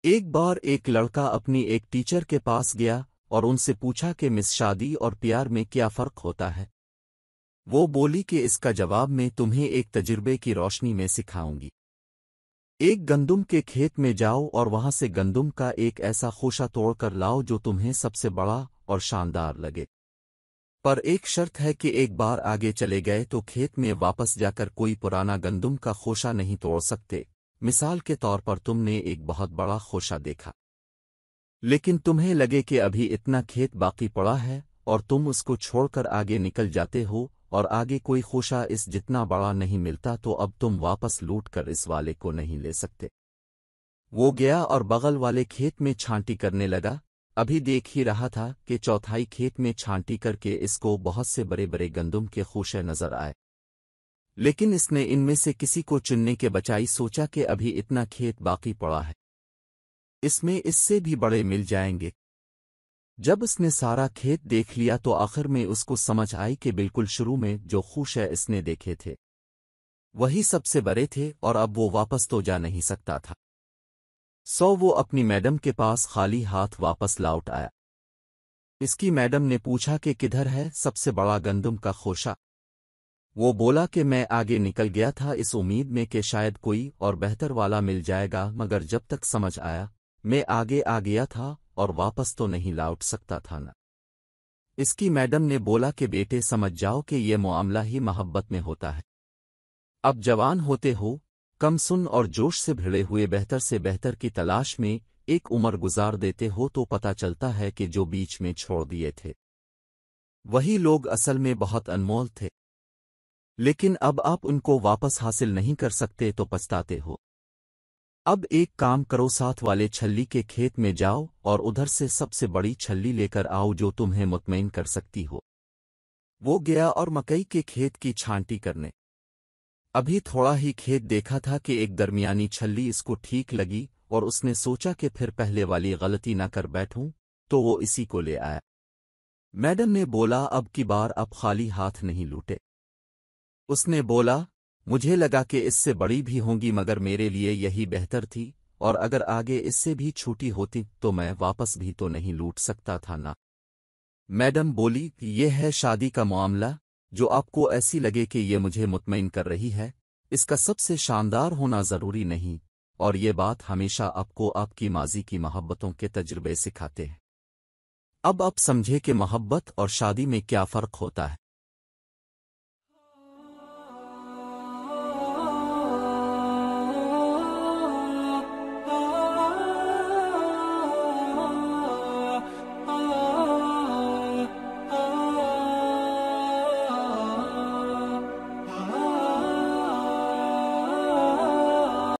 ایک بار ایک لڑکا اپنی ایک ٹیچر کے پاس گیا اور ان سے پوچھا کہ مس شادی اور پیار میں کیا فرق ہوتا ہے؟ وہ بولی کہ اس کا جواب میں تمہیں ایک تجربے کی روشنی میں سکھاؤں گی۔ ایک گندم کے کھیت میں جاؤ اور وہاں سے گندم کا ایک ایسا خوشہ توڑ کر لاؤ جو تمہیں سب سے بڑا اور شاندار لگے، پر ایک شرط ہے کہ ایک بار آگے چلے گئے تو کھیت میں واپس جا کر کوئی پرانا گندم کا خوشہ نہیں توڑ سکتے۔ مثال کے طور پر تم نے ایک بہت بڑا خوشہ دیکھا، لیکن تمہیں لگے کہ ابھی اتنا کھیت باقی پڑا ہے اور تم اس کو چھوڑ کر آگے نکل جاتے ہو اور آگے کوئی خوشہ اس جتنا بڑا نہیں ملتا تو اب تم واپس لوٹ کر اس والے کو نہیں لے سکتے۔ وہ گیا اور بغل والے کھیت میں چھانٹی کرنے لگا، ابھی دیکھ ہی رہا تھا کہ چوتھائی کھیت میں چھانٹی کر کے اس کو بہت سے بڑے بڑے گندم کے خوشے نظر آئے، لیکن اس نے ان میں سے کسی کو چننے کے بجائے سوچا کہ ابھی اتنا کھیت باقی پڑا ہے، اس میں اس سے بھی بڑے مل جائیں گے۔ جب اس نے سارا کھیت دیکھ لیا تو آخر میں اس کو سمجھ آئی کہ بالکل شروع میں جو خوشے اس نے دیکھے تھے وہی سب سے بڑے تھے اور اب وہ واپس تو جا نہیں سکتا تھا، سو وہ اپنی میڈم کے پاس خالی ہاتھ واپس لوٹ آیا۔ اس کی میڈم نے پوچھا کہ کدھر ہے سب سے بڑا گندم کا خوشہ؟ وہ بولا کہ میں آگے نکل گیا تھا اس امید میں کہ شاید کوئی اور بہتر والا مل جائے گا، مگر جب تک سمجھ آیا میں آگے آ گیا تھا اور واپس تو نہیں لوٹ سکتا تھا نا۔ اس کی میڈم نے بولا کہ بیٹے سمجھ جاؤ کہ یہ معاملہ ہی محبت میں ہوتا ہے، اب جوان ہوتے ہو، کم سن اور جوش سے بھرے ہوئے بہتر سے بہتر کی تلاش میں ایک عمر گزار دیتے ہو تو پتہ چلتا ہے کہ جو بیچ میں چھوڑ دیے تھے وہی لوگ اصل میں بہت انمول تھے، لیکن اب آپ ان کو واپس حاصل نہیں کر سکتے تو پچھتاتے ہو۔ اب ایک کام کرو، ساتھ والے چھلی کے کھیت میں جاؤ اور ادھر سے سب سے بڑی چھلی لے کر آؤ جو تمہیں مطمئن کر سکتی ہو۔ وہ گیا اور مکئی کے کھیت کی چھانٹی کرنے، ابھی تھوڑا ہی کھیت دیکھا تھا کہ ایک درمیانی چھلی اس کو ٹھیک لگی اور اس نے سوچا کہ پھر پہلے والی غلطی نہ کر بیٹھوں، تو وہ اسی کو لے آیا۔ میڈم نے بولا اب کی بار اب خالی ہاتھ نہیں لوٹے۔ اس نے بولا مجھے لگا کہ اس سے بڑی بھی ہوں گی مگر میرے لیے یہی بہتر تھی، اور اگر آگے اس سے بھی چھوٹی ہوتی تو میں واپس بھی تو نہیں لوٹ سکتا تھا نا۔ میڈم بولی یہ ہے شادی کا معاملہ، جو آپ کو ایسی لگے کہ یہ مجھے مطمئن کر رہی ہے اس کا سب سے شاندار ہونا ضروری نہیں، اور یہ بات ہمیشہ آپ کو آپ کی ماضی کی محبتوں کے تجربے سکھاتے ہیں۔ اب آپ سمجھے کہ محبت اور شادی میں کیا فرق ہوتا ہے۔